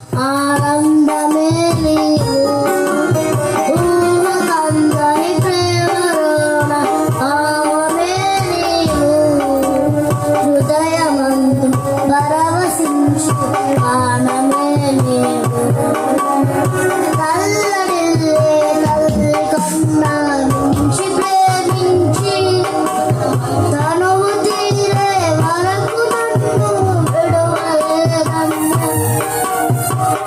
ఆనందమే నీవు ఊహకందని ప్రేమలోన ఆమె నీవు హృదయమందు పరవశించు ఆనమే నీవు తల్లడిల్లే తల్లి కన్నా మించి ప్రేమించి తనువు తీరే వరకు నన్ను విడువలేదన్న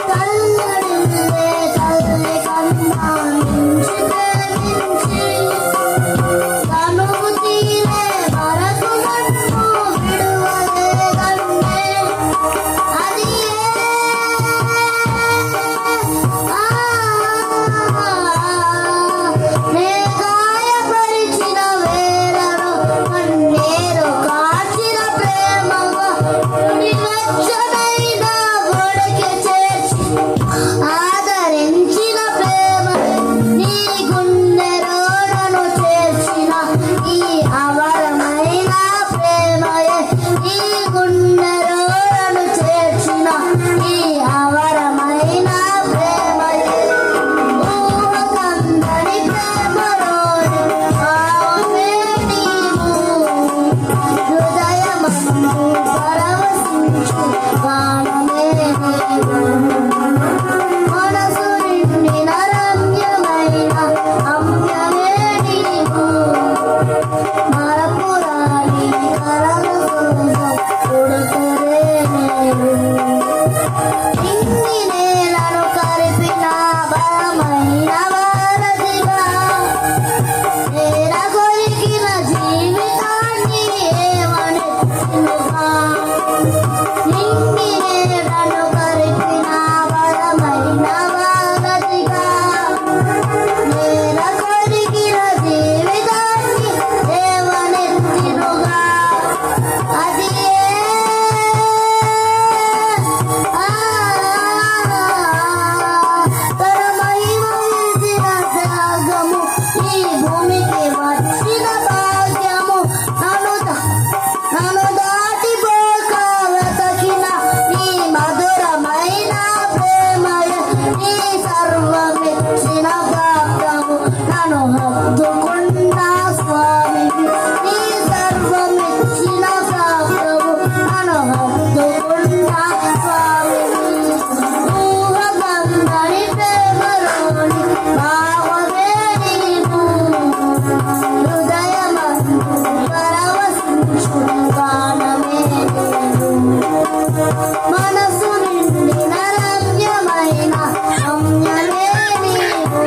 తల్లడిల్లే తల్లి కన్నా మించి ప్రేమించి తనువు తీరే వరకు నన్ను విడువలేదన్నే అది నే గాయపరిచిన వేళలో కన్నీరు కార్చిన ప్రేమగా నివెచ్చనైన గొడకి చేర్చి ఆదరించిన ప్రేమ నీ గుండెలో నన్ను చేర్చిన ఈ అమరమైన ప్రేమయే నీ గుండెలో నన్ను చేర్చిన ఈ అమరమైన ప్రేమయే ఊహకందని ప్రేమలోని ఆమె నీవు హృదయమందు పరవశించు గానమే నీవు మనసు నిండిన రమ్యమైన రమ్యమే నీవు మరపురాని కలల కోసం పుడకరే నీవు ఇన్ని నేలను కలిపిన బలమైన వారధిగా నేల కొరికిన జీవితాన్ని ఏమనెత్తునుగా ఇన్ని నేలను కలిపిన బలమైన వారధిగా నేల కొరికిన జీవితాన్ని ఏమనెత్తునుగా అది తన మహిమ విరిసిన త్యాగము ఈ భూమికి వచ్చిన భాగ్యము నన్ను దాటిపోక వెతకిన నీ మధురమైన ప్రేమయ నీ సర్వమిచ్చిన ప్రాప్తము నన్ను హత్తుకున్న స్వామికి నీ సర్వమిచ్చిన ప్రాప్తము నన్ను హత్తుకున్న స్వామికి ఊహకందని ప్రేమలోని భావమే నీవు హృదయమందు పరవశించు గానమే నీవు మనసు నిండిన రమ్యమైన రమ్యమే నీవు